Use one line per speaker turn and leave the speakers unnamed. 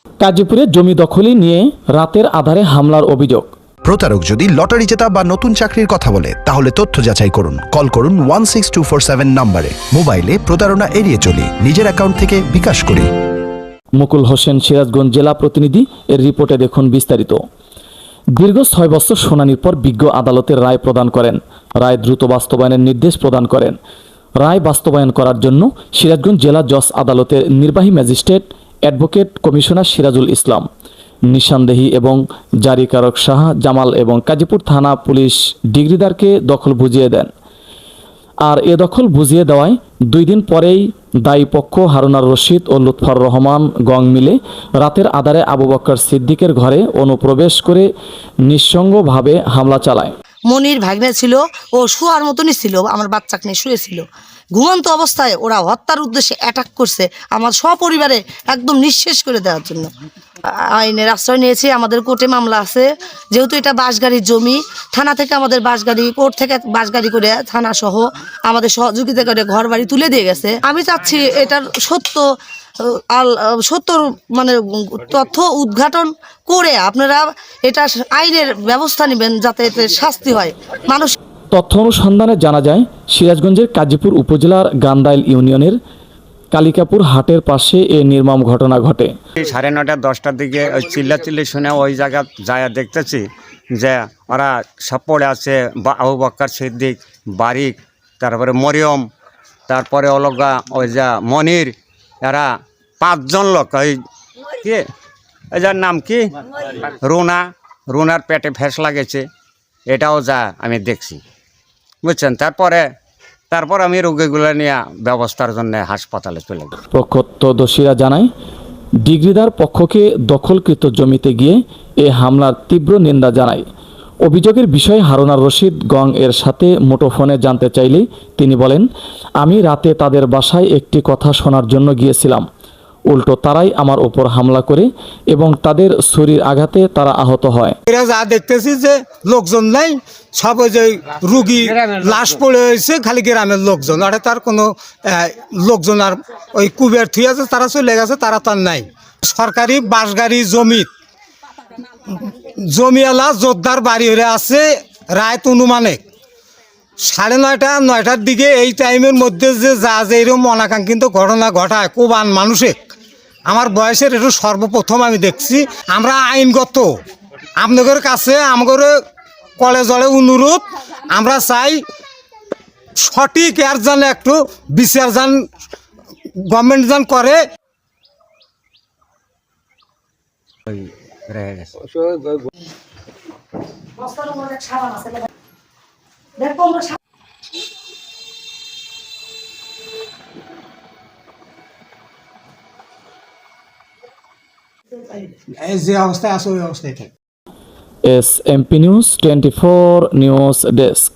গাজীপুরে জমি দখলি নিয়ে রাতের আধারে হামলার অভিযোগ।
প্রতারক যদি লটারি জেতা বা নতুন চাকরির কথা বলে তাহলে তথ্য যাচাই করুন। কল করুন 16247 নম্বরে। মোবাইলে প্রতারণা এড়িয়ে চলি, নিজের অ্যাকাউন্ট থেকে বিকাশ করি।
মুকুল হোসেন, সিরাজগঞ্জ জেলা প্রতিনিধি। এর রিপোর্টে দেখুন বিস্তারিত। দীর্ঘ 6 বছর শুনানির পর বিজ্ঞ আদালতের রায় প্রদান করেন। রায় দ্রুত বাস্তবায়নের নির্দেশ প্রদান করেন। রায় বাস্তবায়ন করার জন্য সিরাজগঞ্জ জেলা জজ আদালতের নির্বাহী magistrate advocate commissioner Sirajul Islam, নিশানদেহী এবং জারিকারক শাহ জামাল এবং গাজীপুর থানা পুলিশ ডিগ্রিদারকে দখল বুঝিয়ে দেন। আর এ দখল বুঝিয়ে দেওয়ায় 2 দিন পরেই দায়ী পক্ষ হারুনার রশিদ ও লুৎফর রহমান গং মিলে রাতের আধারে আবু বকর সিদ্দিকের ঘরে অনুপ্রবেশ করে নিঃসঙ্গভাবে হামলা চালায়।
মনির ভাগ্নে ছিল, ও শোয়ার মতনই ছিল, আমার বাচ্চাকে নিয়ে শুয়েছিল। ঘুমন্ত অবস্থায় ওরা হত্যার উদ্দেশ্যে অ্যাটাক করছে, আমার সপরিবারে একদম নিঃশেষ করে দেওয়ার জন্য। আইনের আশ্রয় নিয়েছি, আমাদের কোর্টে মামলা আছে। যেহেতু এটা বাসগাড়ির জমি, থানা থেকে আমাদের বাসগাড়ি, কোর্ট থেকে বাসগাড়ি করে থানা সহ আমাদের সহযোগিতা করে ঘর বাড়ি তুলে দিয়ে গেছে। আমি চাচ্ছি এটার সত্য মানে তথ্য উদ্ঘাটন করে আপনারা এটা আইনের ব্যবস্থা নেবেন, যাতে এতে শাস্তি হয়। মানুষ
তথ্য অনুসন্ধানে জানা যায়, সিরাজগঞ্জের কাজীপুর উপজেলার গান্দাইল ইউনিয়নের কালিকাপুর হাটের পাশে এ নির্মম ঘটনা ঘটে।
9:30 10টার দিকে ওই চিল্লাচিল্লি শুনে ওই জায়গা যায় দেখতেছি যে ওরা সব পড়ে আছে। আবু বকর সিদ্দিক, বারিক, তারপরে মরিয়ম, তারপরে অলগা ওই যা মনির, এরা 5 জন লোক। ওই কি ওই যার নাম কি রুনার পেটে ফেস লাগেছে, এটাও যা আমি দেখছি, বুঝছেন। তারপর আমি রোগীগুলো নিয়ে ব্যবস্থার জন্য হাসপাতালে চলে গেলাম।
প্রত্যক্ষদর্শীরা জানায়, ডিগ্রিদার পক্ষকে দখলকৃত জমিতে গিয়ে এ হামলার তীব্র নিন্দা জানায়। অভিযোগের বিষয়ে হারুনার রশিদ গং এর সাথে মুঠোফোনে জানতে চাইলে তিনি বলেন, আমি রাতে তাদের বাসায় একটি কথা শোনার জন্য গিয়েছিলাম। উল্টো তারাই আমার ওপর হামলা করে এবং তাদের শরীর আঘাতে তারা আহত হয়।
এরা যা দেখতেছি যে লোকজন নাই, সব ওই যে রুগী লাশ পড়ে হয়েছে, খালি গ্রামের লোকজন। আর তার কোনো লোকজন আর ওই কুবের থুই আছে, তারা চলে গেছে, তারা তার নাই। সরকারি বাসগাড়ি জমিওয়ালা জোরদার বাড়ি হয়ে আছে রাত অনুমানে 9:30-9টার দিকে। এই টাইমের মধ্যে যে এরকম অনাকাঙ্ক্ষিত ঘটনা ঘটায় কোবান মানুষে, আমার বয়সের একটু সর্বপ্রথম আমি দেখছি। আমরা আইনগত আপনাদের কাছে আমাদের কলে জলে অনুরোধ, আমরা চাই সঠিক এর যেন একটু বিচার যেন গভর্নমেন্ট যেন করে। যে অবস্থায় আছে ওই অবস্থায় থাকে।
SMP news 24 news desk.